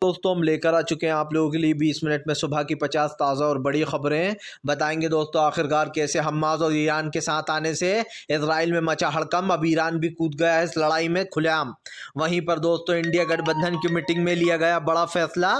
दोस्तों हम लेकर आ चुके हैं आप लोगों के लिए 20 मिनट में सुबह की 50 ताज़ा और बड़ी खबरें बताएंगे। दोस्तों आखिरकार कैसे हमास और ईरान के साथ आने से इजराइल में मचा हड़कंप, अब ईरान भी कूद गया है इस लड़ाई में खुलेआम। वहीं पर दोस्तों इंडिया गठबंधन की मीटिंग में लिया गया बड़ा फैसला,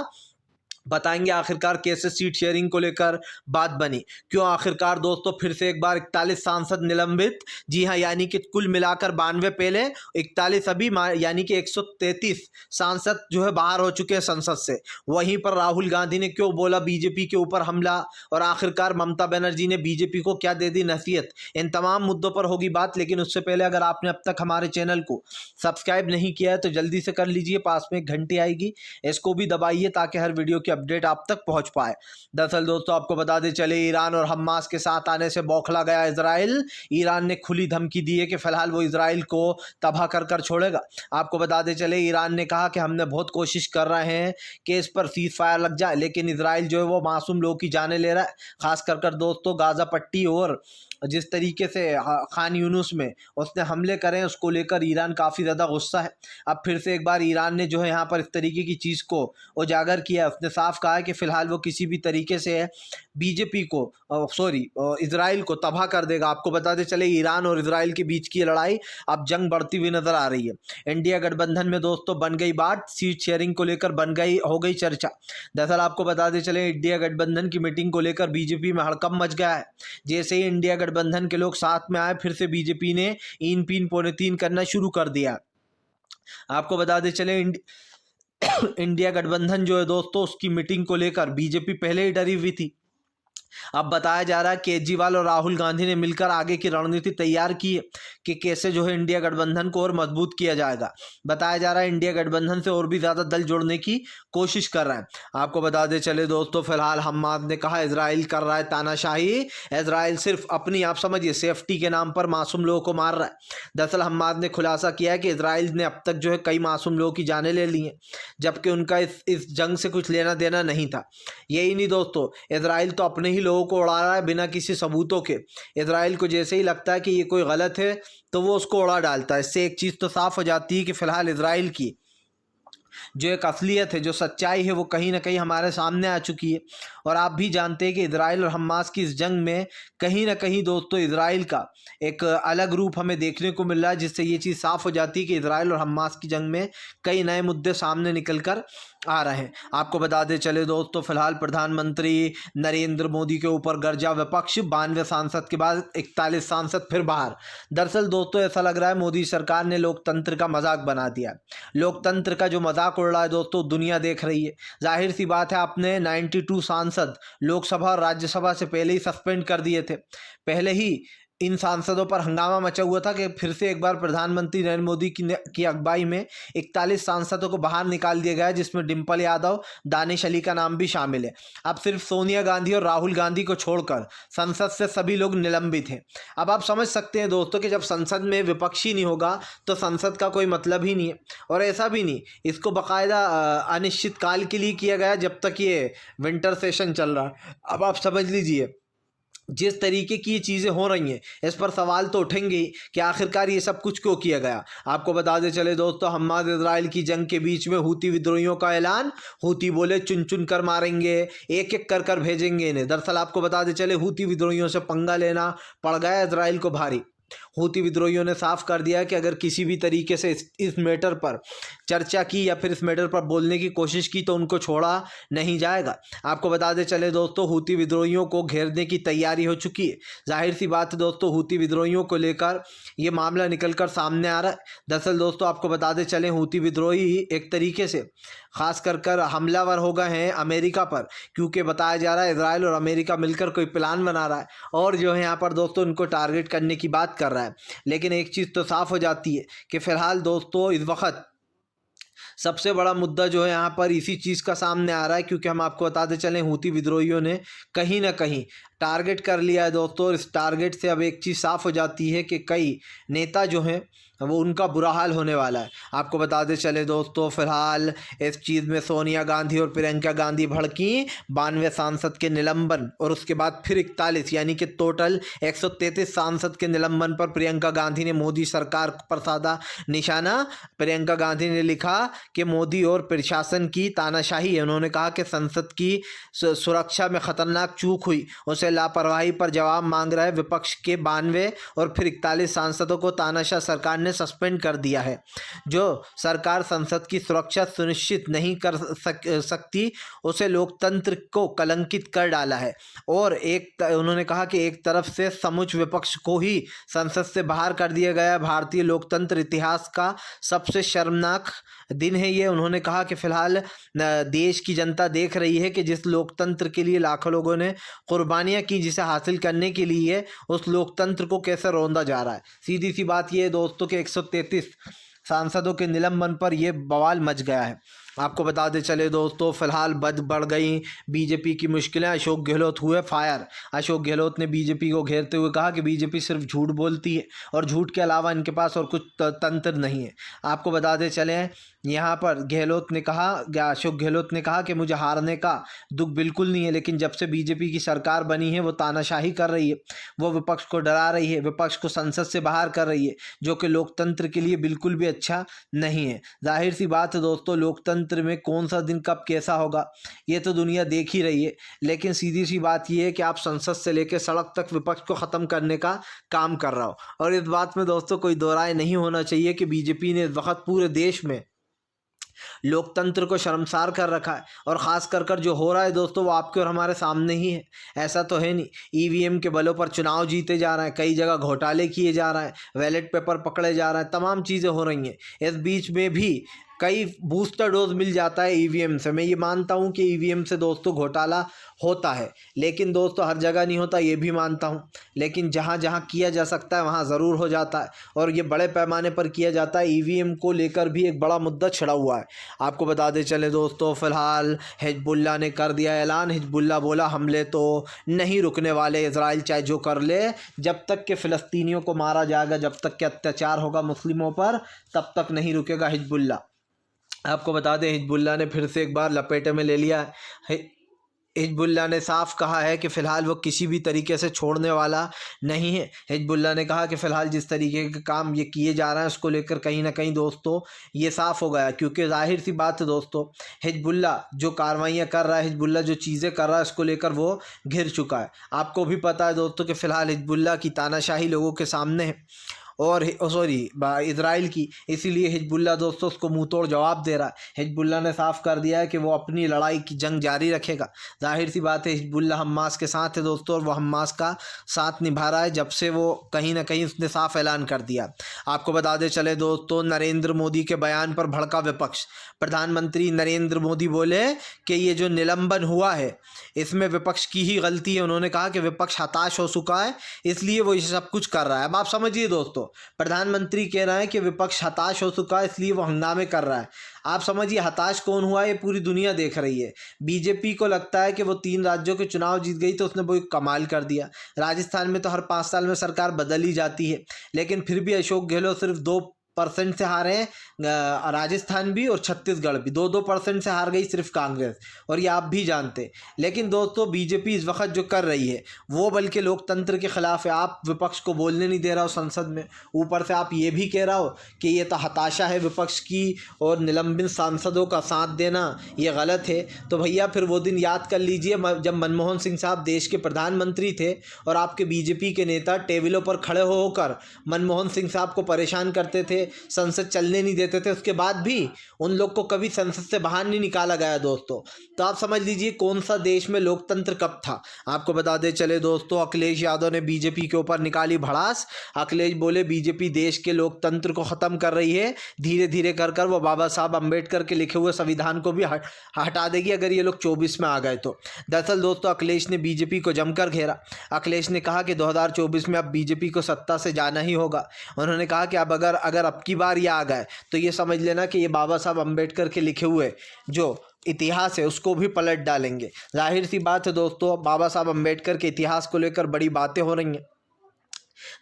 बताएंगे आखिरकार कैसे सीट शेयरिंग को लेकर बात बनी, क्यों आखिरकार दोस्तों फिर से एक बार 41 सांसद निलंबित। जी हां, यानी कि कुल मिलाकर 92 पहले, 41 अभी, यानी कि 133 सांसद जो है बाहर हो चुके हैं संसद से। वहीं पर राहुल गांधी ने क्यों बोला बीजेपी के ऊपर हमला, और आखिरकार ममता बनर्जी ने बीजेपी को क्या दे दी नसीहत, इन तमाम मुद्दों पर होगी बात। लेकिन उससे पहले अगर आपने अब तक हमारे चैनल को सब्सक्राइब नहीं किया है तो जल्दी से कर लीजिए, पास में एक घंटी आएगी, इसको भी दबाइए ताकि हर वीडियो की अपडेट आप तक पहुंच पाए। दरअसल दोस्तों आपको बता दें चले, ईरान और हमास के साथ आने से बौखला गया इजराइल। ईरान ने खुली धमकी दी है कि फिलहाल वो इजराइल को तबाह कर छोड़ेगा। आपको बता दें चले, ईरान ने कहा कि हमने बहुत कोशिश कर रहे हैं कि इस पर सीज फायर लग जाए, लेकिन इजराइल जो है वो मासूम लोगों की जाने ले रहा है। खास कर दोस्तों गाजा पट्टी और जिस तरीके से खान यूनुस में उसने हमले करे उसको लेकर ईरान काफ़ी ज़्यादा गुस्सा है। अब फिर से एक बार ईरान ने जो है यहाँ पर इस तरीके की चीज़ को उजागर किया। उसने साफ कहा है कि फ़िलहाल वो किसी भी तरीके से बीजेपी को इजराइल को तबाह कर देगा। आपको बताते चले, ईरान और इजराइल के बीच की लड़ाई अब जंग बढ़ती हुई नजर आ रही है। इंडिया गठबंधन में दोस्तों बन गई बात, सीट शेयरिंग को लेकर हो गई चर्चा। दरअसल आपको बताते चले, इंडिया गठबंधन की मीटिंग को लेकर बीजेपी में हड़कंप मच गया है। जैसे ही इंडिया गठबंधन के लोग साथ में आए, फिर से बीजेपी ने इन पीन पौने तीन करना शुरू कर दिया। आपको बताते चले, इंडिया गठबंधन जो है दोस्तों, उसकी मीटिंग को लेकर बीजेपी पहले ही डरी हुई थी। अब बताया जा रहा है केजरीवाल और राहुल गांधी ने मिलकर आगे की रणनीति तैयार की है कि कैसे जो है इंडिया गठबंधन को और मजबूत किया जाएगा। बताया जा रहा है इंडिया गठबंधन से और भी ज़्यादा दल जोड़ने की कोशिश कर रहा है। आपको बता दें चले दोस्तों, फिलहाल हमास ने कहा इजराइल कर रहा है तानाशाही। इजराइल सिर्फ अपनी, आप समझिए, सेफ्टी के नाम पर मासूम लोगों को मार रहा है। दरअसल हमास ने खुलासा किया है कि इजराइल ने अब तक जो है कई मासूम लोगों की जानें ले ली हैं, जबकि उनका इस जंग से कुछ लेना देना नहीं था। यही नहीं दोस्तों, इजराइल तो अपने ही लोगों को उड़ा रहा है बिना किसी सबूतों के। इजराइल को जैसे ही लगता है कि ये कोई गलत है तो वो उसको उड़ा डालता है। इससे एक चीज़ तो साफ हो जाती है कि फिलहाल इजराइल की जो एक असलियत है, जो सच्चाई है, वो कहीं ना कहीं हमारे सामने आ चुकी है। और आप भी जानते हैं कि इजराइल और हमास की इस जंग में कहीं ना कहीं दोस्तों इजराइल का एक अलग रूप हमें देखने को मिल रहा है, जिससे ये चीज़ साफ हो जाती है कि इजराइल और हमास की जंग में कई नए मुद्दे सामने निकल कर आ रहे हैं। आपको बता दें चले दोस्तों, फिलहाल प्रधानमंत्री नरेंद्र मोदी के ऊपर गरजा विपक्ष, 92 सांसद के बाद 41 सांसद फिर बाहर। दरअसल दोस्तों ऐसा लग रहा है मोदी सरकार ने लोकतंत्र का मजाक बना दिया। लोकतंत्र का जो मजाक उड़ रहा है दोस्तों, दुनिया देख रही है। जाहिर सी बात है, आपने 92 सांसद लोकसभा और राज्यसभा से पहले ही सस्पेंड कर दिए थे। पहले ही इन सांसदों पर हंगामा मचा हुआ था कि फिर से एक बार प्रधानमंत्री नरेंद्र मोदी की अगुवाई में 41 सांसदों को बाहर निकाल दिया गया है, जिसमें डिम्पल यादव, दानिश अली का नाम भी शामिल है। अब सिर्फ सोनिया गांधी और राहुल गांधी को छोड़कर संसद से सभी लोग निलंबित हैं। अब आप समझ सकते हैं दोस्तों कि जब संसद में विपक्ष ही नहीं होगा तो संसद का कोई मतलब ही नहीं है। और ऐसा भी नहीं, इसको बाकायदा अनिश्चित काल के लिए किया गया जब तक ये विंटर सेशन चल रहा है। अब आप समझ लीजिए, जिस तरीके की ये चीज़ें हो रही हैं इस पर सवाल तो उठेंगे ही कि आखिरकार ये सब कुछ क्यों किया गया। आपको बता दें चले दोस्तों, हमास इजराइल की जंग के बीच में हूती विद्रोहियों का ऐलान। हूती बोले चुन चुन कर मारेंगे, एक एक कर कर भेजेंगे इन्हें। दरअसल आपको बता दें चले, हूती विद्रोहियों से पंगा लेना पड़ गया इजराइल को भारी। हूती विद्रोहियों ने साफ कर दिया कि अगर किसी भी तरीके से इस मैटर पर चर्चा की या फिर इस मैटर पर बोलने की कोशिश की तो उनको छोड़ा नहीं जाएगा। आपको बता दें चले दोस्तों, हूती विद्रोहियों को घेरने की तैयारी हो चुकी है। जाहिर सी बात है दोस्तों, हूती विद्रोहियों को लेकर ये मामला निकल कर सामने आ रहा है। दरअसल दोस्तों आपको बता दें चले, हूती विद्रोही एक तरीके से खास कर हमलावर हो गए हैं अमेरिका पर, क्योंकि बताया जा रहा है इजराइल और अमेरिका मिलकर कोई प्लान बना रहा है और जो है यहाँ पर दोस्तों उनको टारगेट करने की बात कर रहा है। लेकिन एक चीज़ तो साफ हो जाती है कि फिलहाल दोस्तों इस वक्त सबसे बड़ा मुद्दा जो है यहाँ पर इसी चीज़ का सामने आ रहा है, क्योंकि हम आपको बताते चलें हूती विद्रोहियों ने कहीं ना कहीं टारगेट कर लिया है दोस्तों। इस टारगेट से अब एक चीज़ साफ हो जाती है कि कई नेता जो हैं वो उनका बुरा हाल होने वाला है। आपको बताते चले दोस्तों, फिलहाल इस चीज़ में सोनिया गांधी और प्रियंका गांधी भड़की। 92 सांसद के निलंबन और उसके बाद फिर 41 यानी कि टोटल 133 सांसद के निलंबन पर प्रियंका गांधी ने मोदी सरकार पर साधा निशाना। प्रियंका गांधी ने लिखा कि मोदी और प्रशासन की तानाशाही है। उन्होंने कहा कि संसद की सुरक्षा में खतरनाक चूक हुई, उसे लापरवाही पर जवाब मांग रहे विपक्ष के 92 और फिर 41 सांसदों को तानाशाह सरकार ने सस्पेंड कर दिया है। जो सरकार संसद की सुरक्षा सुनिश्चित नहीं कर सकती, उसे लोकतंत्र को कलंकित कर डाला है। और उन्होंने कहा कि एक तरफ से समुच विपक्ष को ही संसद से बाहर कर दिया गया। भारतीय लोकतंत्र इतिहास का सबसे शर्मनाक दिन है ये। उन्होंने कहा कि फिलहाल देश की जनता देख रही है कि जिस लोकतंत्र के लिए लाखों लोगों ने कुर्बानियां की, जिसे हासिल करने के लिए उस लोकतंत्र को कैसे रौंदा जा रहा है। सीधी सी बात ये है दोस्तों कि 133 सांसदों के निलंबन पर यह बवाल मच गया है। आपको बताते चले दोस्तों, फिलहाल बढ़ गई बीजेपी की मुश्किलें। अशोक गहलोत हुए फायर। अशोक गहलोत ने बीजेपी को घेरते हुए कहा कि बीजेपी सिर्फ झूठ बोलती है और झूठ के अलावा इनके पास और कुछ तंत्र नहीं है। आपको बताते चले, यहाँ पर अशोक गहलोत ने कहा कि मुझे हारने का दुख बिल्कुल नहीं है, लेकिन जब से बीजेपी की सरकार बनी है वो तानाशाही कर रही है, वो विपक्ष को डरा रही है, विपक्ष को संसद से बाहर कर रही है, जो कि लोकतंत्र के लिए बिल्कुल भी अच्छा नहीं है। जाहिर सी बात है दोस्तों, लोकतंत्र में कौन सा दिन कब कैसा होगा ये तो दुनिया देख ही रही है, लेकिन सीधी सी बात ये है कि आप संसद से लेकर सड़क तक विपक्ष को ख़त्म करने का काम कर रहा हो। और इस बात में दोस्तों कोई दो राय नहीं होना चाहिए कि बीजेपी ने इस वक्त पूरे देश में लोकतंत्र को शर्मसार कर रखा है। और ख़ास कर जो हो रहा है दोस्तों, वो आपके और हमारे सामने ही है। ऐसा तो है नहीं, ईवीएम के बलों पर चुनाव जीते जा रहे हैं, कई जगह घोटाले किए जा रहे हैं, बैलेट पेपर पकड़े जा रहे हैं, तमाम चीज़ें हो रही हैं। इस बीच में भी कई बूस्टर डोज मिल जाता है ईवीएम से। मैं ये मानता हूँ कि ईवीएम से दोस्तों घोटाला होता है, लेकिन दोस्तों हर जगह नहीं होता, ये भी मानता हूँ। लेकिन जहाँ जहाँ किया जा सकता है वहाँ ज़रूर हो जाता है, और ये बड़े पैमाने पर किया जाता है। ईवीएम को लेकर भी एक बड़ा मुद्दा छिड़ा हुआ है। आपको बताते चले दोस्तों, फ़िलहाल हिजबुल्लाह ने कर दिया ऐलान। हिजबुल्लाह बोला हमले तो नहीं रुकने वाले, इजराइल चाहे जो कर ले, जब तक कि फ़लस्तीनियों को मारा जाएगा, जब तक कि अत्याचार होगा मुस्लिमों पर, तब तक नहीं रुकेगा हिजबुल्लाह। आपको बता दें, हिजबुल्लाह ने फिर से एक बार लपेटे में ले लिया है। हिजबुल्लाह ने साफ कहा है कि फ़िलहाल वो किसी भी तरीके से छोड़ने वाला नहीं है। हिजबुल्लाह ने कहा कि फ़िलहाल जिस तरीके के काम ये किए जा रहे हैं उसको लेकर कहीं ना कहीं दोस्तों ये साफ़ हो गया, क्योंकि जाहिर सी बात है दोस्तों, हिजबुल्लाह जो कार्रवाइयाँ कर रहा है, हिजबुल्लाह जो चीज़ें कर रहा है, उसको लेकर वो घिर चुका है। आपको भी पता है दोस्तों कि फ़िलहाल हिजबुल्लाह की तानाशाही लोगों के सामने है, और इजराइल की, इसीलिए हिजबुल्लाह दोस्तों उसको मुंह तोड़ जवाब दे रहा है। हिजबुल्लाह ने साफ कर दिया है कि वो अपनी लड़ाई की जंग जारी रखेगा। जाहिर सी बात है, हिजबुल्लाह हम्मास के साथ है दोस्तों, और वो हम्मास का साथ निभा रहा है जब से वो कहीं ना कहीं उसने साफ ऐलान कर दिया। आपको बताते चले दोस्तों, नरेंद्र मोदी के बयान पर भड़का विपक्ष। प्रधानमंत्री नरेंद्र मोदी बोले कि ये जो निलंबन हुआ है इसमें विपक्ष की ही गलती है। उन्होंने कहा कि विपक्ष हताश हो चुका है, इसलिए वो ये सब कुछ कर रहा है। अब आप समझिए दोस्तों, प्रधानमंत्री कह रहे हैं कि विपक्ष हताश हो चुका है इसलिए वो हंगामे कर रहा है। आप समझिए हताश कौन हुआ, ये पूरी दुनिया देख रही है। बीजेपी को लगता है कि वो 3 राज्यों के चुनाव जीत गई तो उसने वो कमाल कर दिया। राजस्थान में तो हर 5 साल में सरकार बदल ही जाती है, लेकिन फिर भी अशोक गहलोत सिर्फ 2% से हारे हैं। राजस्थान भी और छत्तीसगढ़ भी 2-2% से हार गई सिर्फ कांग्रेस, और ये आप भी जानते। लेकिन दोस्तों बीजेपी इस वक्त जो कर रही है वो बल्कि लोकतंत्र के खिलाफ है। आप विपक्ष को बोलने नहीं दे रहा हो संसद में, ऊपर से आप ये भी कह रहा हो कि ये तो हताशा है विपक्ष की और निलंबित सांसदों का साथ देना ये गलत है। तो भैया फिर वो दिन याद कर लीजिए जब मनमोहन सिंह साहब देश के प्रधानमंत्री थे और आपके बीजेपी के नेता टेबलों पर खड़े होकर मनमोहन सिंह साहब को परेशान करते थे, संसद चलने नहीं देते थे। उसके बाद भी उन लोग को कभी संसद से बाहर नहीं निकाला गया दोस्तों। तो आप समझ लीजिए कौन सा देश में लोकतंत्र कब था। आपको बताते चले दोस्तों, अखिलेश यादव ने बीजेपी के ऊपर निकाली भड़ास। अखिलेश बोले बीजेपी देश के लोकतंत्र को ख़त्म कर रही है, धीरे धीरे कर कर वो बाबा साहब अम्बेडकर के लिखे हुए संविधान को भी हटा देगी अगर ये लोग 24 में आ गए तो। दरअसल दोस्तों अखिलेश ने बीजेपी को जमकर घेरा। अखिलेश ने कहा कि 2024 में अब बीजेपी को सत्ता से जाना ही होगा। उन्होंने कहा कि अब अगर अब की बार ये आ गए तो ये समझ लेना कि ये बाबा साहब अम्बेडकर के लिखे हुए जो इतिहास है उसको भी पलट डालेंगे। जाहिर सी बात है दोस्तों, बाबा साहब अम्बेडकर के इतिहास को लेकर बड़ी बातें हो रही हैं।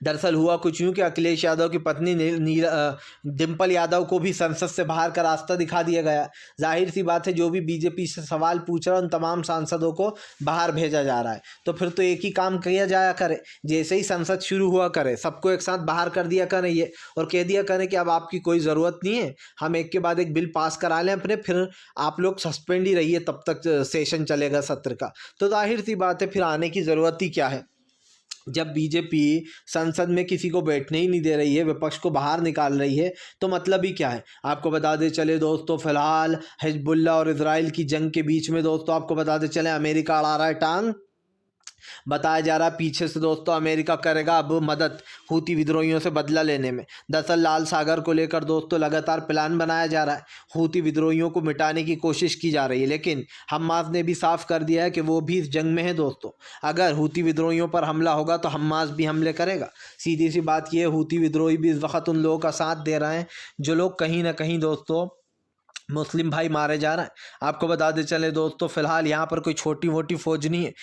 दरअसल हुआ कुछ यूँ कि अखिलेश यादव की पत्नी डिम्पल यादव को भी संसद से बाहर का रास्ता दिखा दिया गया। जाहिर सी बात है, जो भी बीजेपी से सवाल पूछ रहा है उन तमाम सांसदों को बाहर भेजा जा रहा है। तो फिर तो एक ही काम किया जाया करे, जैसे ही संसद शुरू हुआ करे सबको एक साथ बाहर कर दिया करें ये, और कह दिया करें कि अब आपकी कोई ज़रूरत नहीं है, हम एक के बाद एक बिल पास करा लें अपने, फिर आप लोग सस्पेंड ही रहिए तब तक सेशन चलेगा सत्र का। तो जाहिर सी बात है, फिर आने की ज़रूरत ही क्या है। जब बीजेपी संसद में किसी को बैठने ही नहीं दे रही है, विपक्ष को बाहर निकाल रही है, तो मतलब ही क्या है। आपको बता दे चले दोस्तों, फिलहाल हिजबुल्लाह और इजराइल की जंग के बीच में दोस्तों आपको बताते चले अमेरिका अड़ा रहा है टांग। बताया जा रहा है पीछे से दोस्तों अमेरिका करेगा अब मदद हूती विद्रोहियों से बदला लेने में। दरअसल लाल सागर को लेकर दोस्तों लगातार प्लान बनाया जा रहा है, हूती विद्रोहियों को मिटाने की कोशिश की जा रही है, लेकिन हमास ने भी साफ कर दिया है कि वो भी इस जंग में है दोस्तों। अगर हूती विद्रोहियों पर हमला होगा तो हमास भी हमले करेगा। सीधी सी बात ये है, हूती विद्रोही भी इस वक्त उन लोगों का साथ दे रहे हैं जो लोग कहीं ना कहीं दोस्तों मुस्लिम भाई मारे जा रहे हैं। आपको बता दे चले दोस्तों, फिलहाल यहाँ पर कोई छोटी मोटी फौज नहीं है।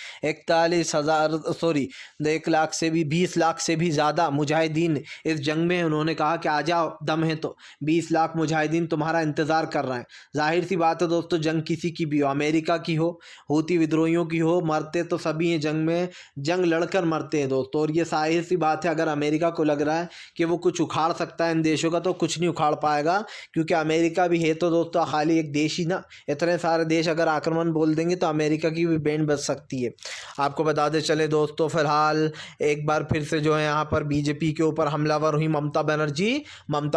1 लाख से भी 20 लाख से भी ज़्यादा मुजाहिदीन इस जंग में। उन्होंने कहा कि आ जाओ, दम है तो 20 लाख मुजाहिदीन तुम्हारा इंतज़ार कर रहे हैं। जाहिर सी बात है दोस्तों, जंग किसी की भी हो, अमेरिका की हो, हूती विद्रोहियों की हो, मरते तो सभी हैं जंग में, जंग लड़कर मरते हैं दोस्तों। और ये जाहिर सी बात है, अगर अमेरिका को लग रहा है कि वो कुछ उखाड़ सकता है इन देशों का, तो कुछ नहीं उखाड़ पाएगा, क्योंकि अमेरिका भी है तो दोस्तों खाली एक देश ही ना, इतने सारे देश अगर आक्रमण बोल देंगे तो अमेरिका की भी बैंड बज सकती है। आपको बता दे चले दोस्तों, फिलहाल एक बार फिर से जो है यहाँ पर बीजेपी के ऊपर हमलावर हुई ममता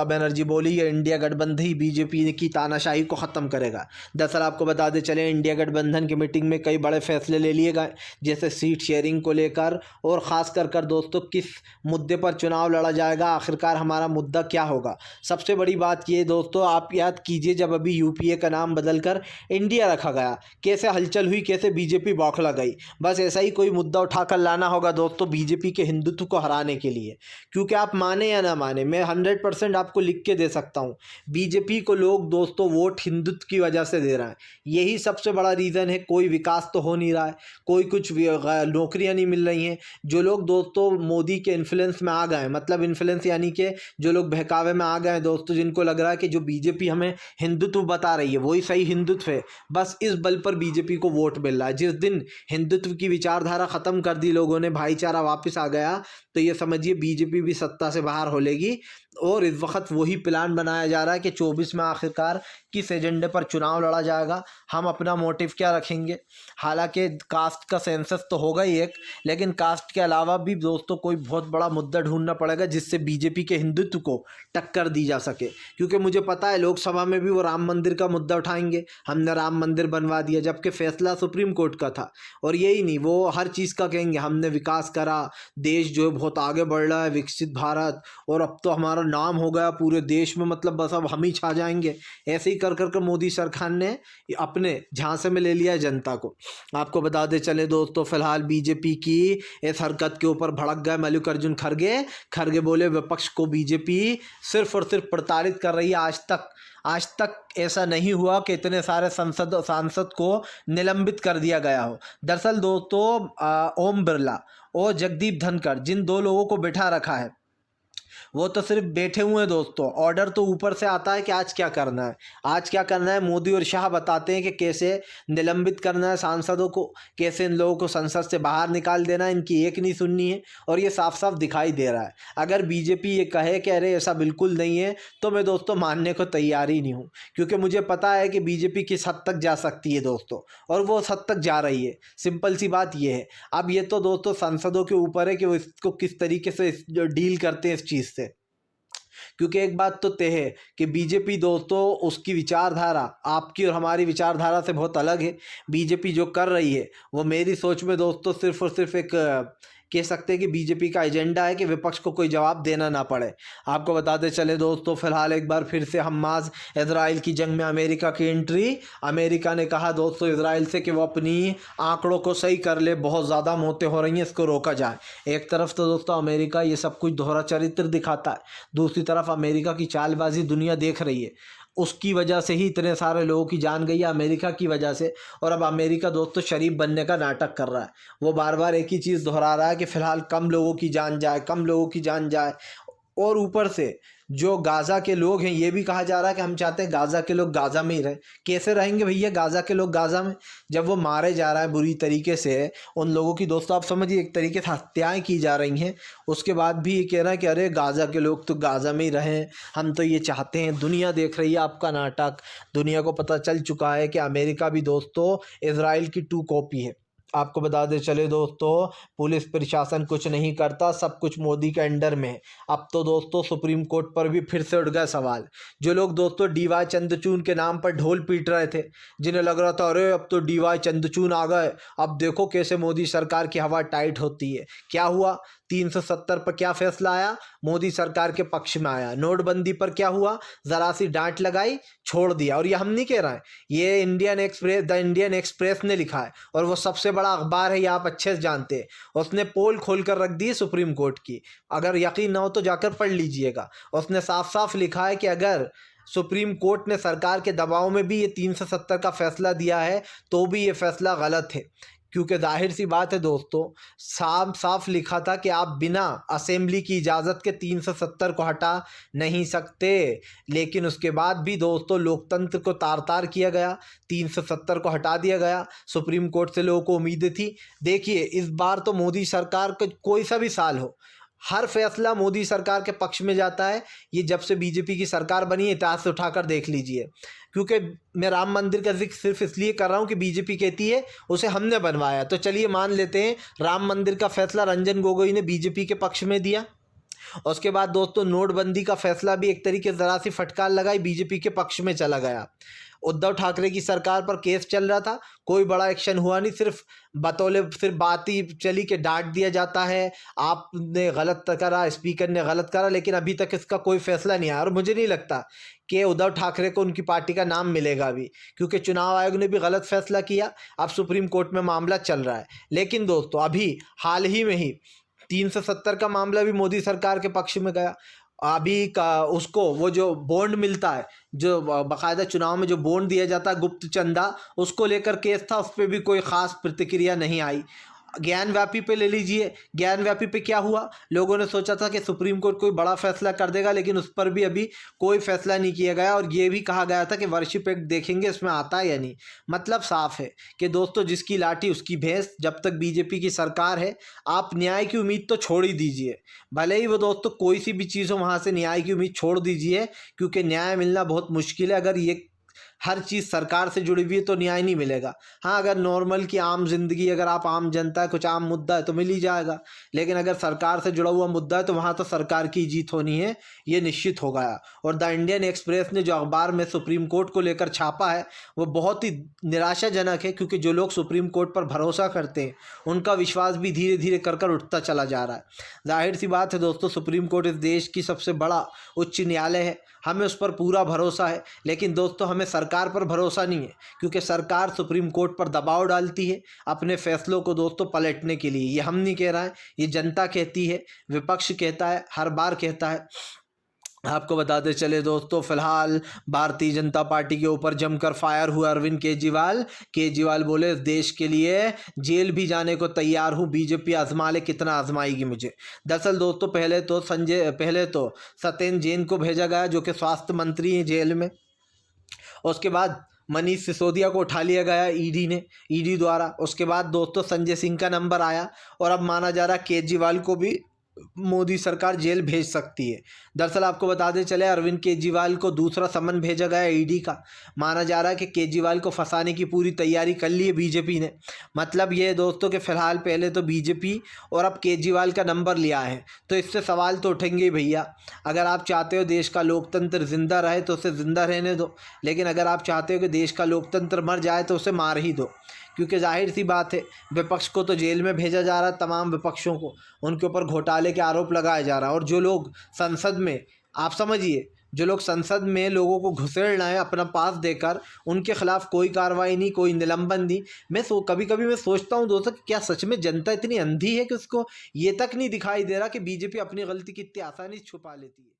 बनर्जी बोली ये इंडिया गठबंधन ही बीजेपी की तानाशाही को ख़त्म करेगा। दरअसल आपको बता दे चले, इंडिया गठबंधन की मीटिंग में कई बड़े फैसले ले लिए गए, जैसे सीट शेयरिंग को लेकर, और ख़ास कर दोस्तों किस मुद्दे पर चुनाव लड़ा जाएगा, आखिरकार हमारा मुद्दा क्या होगा। सबसे बड़ी बात ये दोस्तों, आप याद कीजिए जब अभी यूपीए का नाम बदलकर इंडिया रखा गया, कैसे हलचल हुई, कैसे बीजेपी बौखला गई। बस ऐसा ही कोई मुद्दा उठाकर लाना होगा दोस्तों बीजेपी के हिंदुत्व को हराने के लिए, क्योंकि आप माने या ना माने, मैं 100% आपको लिख के दे सकता हूँ, बीजेपी को लोग दोस्तों वोट हिंदुत्व की वजह से दे रहे हैं। यही सबसे बड़ा रीज़न है। कोई विकास तो हो नहीं रहा है, कोई कुछ नौकरियाँ नहीं मिल रही हैं। जो लोग दोस्तों मोदी के इन्फ्लुएंस में आ गए, मतलब इन्फ्लुएंस यानी कि जो लोग बहकावे में आ गए दोस्तों, जिनको लग रहा है कि जो बीजेपी हमें हिंदुत्व बता रही है वही सही हिंदुत्व है, बस इस बल पर बीजेपी को वोट मिल रहा है। जिस दिन हिंदुत्व की विचारधारा ख़त्म कर दी लोगों ने, भाईचारा वापस आ गया, तो ये समझिए बीजेपी भी सत्ता से बाहर हो लेगी। और इस वक्त वही प्लान बनाया जा रहा है कि 24 में आखिरकार किस एजेंडे पर चुनाव लड़ा जाएगा, हम अपना मोटिव क्या रखेंगे। हालांकि कास्ट का सेंसस तो होगा ही एक, लेकिन कास्ट के अलावा भी दोस्तों कोई बहुत बड़ा मुद्दा ढूंढना पड़ेगा जिससे बीजेपी के हिंदुत्व को टक्कर दी जा सके। क्योंकि मुझे पता है लोकसभा में भी वो राम मंदिर का मुद्दा उठाएंगे, हमने राम मंदिर बनवा दिया, जबकि फैसला सुप्रीम कोर्ट का था। और यही नहीं, वो हर चीज़ का कहेंगे हमने विकास करा, देश जो है बहुत आगे बढ़ रहा है, विकसित भारत, और अब तो हमारा नाम हो गया पूरे देश में, मतलब बस अब हम ही छा जाएंगे। ऐसे ही कर कर मोदी सरकार ने अपने झांसे में ले लिया है जनता को। आपको बताते चले दोस्तों, फिलहाल बीजेपी की इस हरकत के ऊपर भड़क गए मल्लिकार्जुन खड़गे बोले विपक्ष को बीजेपी सिर्फ और सिर्फ प्रताड़ित कर रही है। आज तक ऐसा नहीं हुआ कि इतने सारे सांसद को निलंबित कर दिया गया हो। दरअसल दोस्तों ओम बिरला और जगदीप धनखड़, जिन दो लोगों को बिठा रखा है, वो तो सिर्फ बैठे हुए हैं दोस्तों। ऑर्डर तो ऊपर से आता है कि आज क्या करना है, आज क्या करना है। मोदी और शाह बताते हैं कि कैसे निलंबित करना है सांसदों को, कैसे इन लोगों को संसद से बाहर निकाल देना है, इनकी एक नहीं सुननी है। और ये साफ साफ दिखाई दे रहा है। अगर बीजेपी ये कहे कि अरे ऐसा बिल्कुल नहीं है, तो मैं दोस्तों मानने को तैयार ही नहीं हूँ, क्योंकि मुझे पता है कि बीजेपी किस हद तक जा सकती है दोस्तों, और वो उस हद तक जा रही है। सिंपल सी बात ये है। अब ये तो दोस्तों सांसदों के ऊपर है कि वो इसको किस तरीके से डील करते हैं इस चीज़ से। क्योंकि एक बात तो तय है कि बीजेपी दोस्तों, उसकी विचारधारा आपकी और हमारी विचारधारा से बहुत अलग है। बीजेपी जो कर रही है वो मेरी सोच में दोस्तों सिर्फ और सिर्फ एक कह सकते हैं कि बीजेपी का एजेंडा है कि विपक्ष को कोई जवाब देना ना पड़े। आपको बताते चले दोस्तों, फिलहाल एक बार फिर से हमास इजराइल की जंग में अमेरिका की एंट्री। अमेरिका ने कहा दोस्तों इजराइल से कि वो अपनी आंकड़ों को सही कर ले, बहुत ज़्यादा मौतें हो रही हैं, इसको रोका जाए। एक तरफ तो दोस्तों अमेरिका ये सब कुछ दोहरा चरित्र दिखाता है, दूसरी तरफ अमेरिका की चालबाजी दुनिया देख रही है। उसकी वजह से ही इतने सारे लोगों की जान गई है, अमेरिका की वजह से। और अब अमेरिका दोस्तों शरीफ बनने का नाटक कर रहा है। वो बार बार एक ही चीज़ दोहरा रहा है कि फ़िलहाल कम लोगों की जान जाए, कम लोगों की जान जाए। और ऊपर से जो गाज़ा के लोग हैं, ये भी कहा जा रहा है कि हम चाहते हैं गाज़ा के लोग गाज़ा में ही रहें। कैसे रहेंगे भैया गाज़ा के लोग गाज़ा में, जब वो मारे जा रहा है बुरी तरीके से? उन लोगों की दोस्तों आप समझिए एक तरीके से हत्याएं की जा रही हैं, उसके बाद भी ये कह रहा है कि अरे गाज़ा के लोग तो गाज़ा में ही रहें, हम तो ये चाहते हैं। दुनिया देख रही है आपका नाटक। दुनिया को पता चल चुका है कि अमेरिका भी दोस्तों इजराइल की 2 कॉपी है। आपको बता दे चले दोस्तों, पुलिस प्रशासन कुछ नहीं करता, सब कुछ मोदी के अंडर में है। अब तो दोस्तों सुप्रीम कोर्ट पर भी फिर से उठ गया सवाल। जो लोग दोस्तों DY चंद्रचूड़ के नाम पर ढोल पीट रहे थे, जिन्हें लग रहा था अरे अब तो DY चंद्रचूड़ आ गए, अब देखो कैसे मोदी सरकार की हवा टाइट होती है। क्या हुआ? 370 पर क्या फैसला आया? मोदी सरकार के पक्ष में आया। नोटबंदी पर क्या हुआ? ज़रा सी डांट लगाई, छोड़ दिया। और ये हम नहीं कह रहे हैं, ये द इंडियन एक्सप्रेस ने लिखा है, और वो सबसे बड़ा अखबार है, ये आप अच्छे से जानते हैं। उसने पोल खोल कर रख दी सुप्रीम कोर्ट की, अगर यकीन ना हो तो जाकर पढ़ लीजिएगा। उसने साफ साफ लिखा है कि अगर सुप्रीम कोर्ट ने सरकार के दबाव में भी ये 370 का फैसला दिया है तो भी ये फैसला गलत है। क्योंकि जाहिर सी बात है दोस्तों, साफ साफ लिखा था कि आप बिना असेंबली की इजाज़त के 370 को हटा नहीं सकते। लेकिन उसके बाद भी दोस्तों लोकतंत्र को तार तार किया गया, 370 को हटा दिया गया। सुप्रीम कोर्ट से लोगों को उम्मीदें थी। देखिए इस बार तो मोदी सरकार का कोई सा भी साल हो, हर फैसला मोदी सरकार के पक्ष में जाता है। ये जब से बीजेपी की सरकार बनी है, इतिहास से उठाकर देख लीजिए। क्योंकि मैं राम मंदिर का जिक्र सिर्फ इसलिए कर रहा हूँ कि बीजेपी कहती है उसे हमने बनवाया, तो चलिए मान लेते हैं राम मंदिर का फैसला रंजन गोगोई ने बीजेपी के पक्ष में दिया। उसके बाद दोस्तों नोटबंदी का फैसला भी एक तरीके से ज़रा सी फटकार लगाई, बीजेपी के पक्ष में चला गया। उद्धव ठाकरे की सरकार पर केस चल रहा था, कोई बड़ा एक्शन हुआ नहीं, सिर्फ बात ही चली कि डांट दिया जाता है, आपने गलत करा, स्पीकर ने गलत करा, लेकिन अभी तक इसका कोई फैसला नहीं आया। और मुझे नहीं लगता कि उद्धव ठाकरे को उनकी पार्टी का नाम मिलेगा अभी, क्योंकि चुनाव आयोग ने भी गलत फैसला किया। अब सुप्रीम कोर्ट में मामला चल रहा है। लेकिन दोस्तों अभी हाल ही में ही 370 का मामला भी मोदी सरकार के पक्ष में गया। अभी का उसको वो जो बॉन्ड मिलता है, जो बाकायदा चुनाव में जो बॉन्ड दिया जाता है गुप्त चंदा, उसको लेकर केस था, उस पर भी कोई ख़ास प्रतिक्रिया नहीं आई। ज्ञानव्यापी पे ले लीजिए, ज्ञानव्यापी पे क्या हुआ? लोगों ने सोचा था कि सुप्रीम कोर्ट कोई बड़ा फैसला कर देगा, लेकिन उस पर भी अभी कोई फैसला नहीं किया गया। और ये भी कहा गया था कि वर्शिप एक्ट देखेंगे इसमें आता है या नहीं। मतलब साफ है कि दोस्तों जिसकी लाठी उसकी भैंस। जब तक बीजेपी की सरकार है आप न्याय की उम्मीद तो छोड़ ही दीजिए, भले ही वो दोस्तों कोई सी भी चीज़ हो, वहाँ से न्याय की उम्मीद छोड़ दीजिए, क्योंकि न्याय मिलना बहुत मुश्किल है। अगर ये हर चीज़ सरकार से जुड़ी हुई है तो न्याय नहीं मिलेगा। हाँ, अगर नॉर्मल की आम जिंदगी, अगर आप आम जनता है, कुछ आम मुद्दा है तो मिल ही जाएगा। लेकिन अगर सरकार से जुड़ा हुआ मुद्दा है तो वहाँ तो सरकार की जीत होनी है, ये निश्चित हो गया। और द इंडियन एक्सप्रेस ने जो अखबार में सुप्रीम कोर्ट को लेकर छापा है वो बहुत ही निराशाजनक है, क्योंकि जो लोग सुप्रीम कोर्ट पर भरोसा करते हैं उनका विश्वास भी धीरे धीरे कर उठता चला जा रहा है। जाहिर सी बात है दोस्तों, सुप्रीम कोर्ट इस देश की सबसे बड़ा उच्च न्यायालय है, हमें उस पर पूरा भरोसा है। लेकिन दोस्तों हमें सरकार पर भरोसा नहीं है, क्योंकि सरकार सुप्रीम कोर्ट पर दबाव डालती है अपने फैसलों को दोस्तों पलटने के लिए। ये हम नहीं कह रहे हैं, ये जनता कहती है, विपक्ष कहता है, हर बार कहता है। आपको बताते चले दोस्तों, फिलहाल भारतीय जनता पार्टी के ऊपर जमकर फायर हुआ अरविंद केजरीवाल बोले इस देश के लिए जेल भी जाने को तैयार हूँ, बीजेपी आजमा ले, कितना आजमाएगी मुझे। दरअसल दोस्तों पहले तो सत्येंद्र जैन को भेजा गया जो कि स्वास्थ्य मंत्री हैं जेल में। उसके बाद मनीष सिसोदिया को उठा लिया गया ईडी द्वारा। उसके बाद दोस्तों संजय सिंह का नंबर आया, और अब माना जा रहा केजरीवाल को भी मोदी सरकार जेल भेज सकती है। दरअसल आपको बताते चले अरविंद केजरीवाल को दूसरा समन भेजा गया ईडी का। माना जा रहा है कि केजरीवाल को फंसाने की पूरी तैयारी कर ली है बीजेपी ने। मतलब ये दोस्तों कि फ़िलहाल पहले तो बीजेपी और अब केजरीवाल का नंबर लिया है, तो इससे सवाल तो उठेंगे ही भैया। अगर आप चाहते हो देश का लोकतंत्र ज़िंदा रहे तो उसे ज़िंदा रहने दो, लेकिन अगर आप चाहते हो कि देश का लोकतंत्र मर जाए तो उसे मार ही दो। क्योंकि जाहिर सी बात है विपक्ष को तो जेल में भेजा जा रहा है, तमाम विपक्षों को उनके ऊपर घोटाले के आरोप लगाए जा रहा है। और जो लोग संसद में, आप समझिए, जो लोग संसद में लोगों को घुसेड़ना है अपना पास देकर, उनके खिलाफ कोई कार्रवाई नहीं, कोई निलंबन नहीं। कभी कभी मैं सोचता हूँ दोस्तों, क्या सच में जनता इतनी अंधी है कि उसको ये तक नहीं दिखाई दे रहा कि बीजेपी अपनी गलती कितनी आसानी से छुपा लेती है।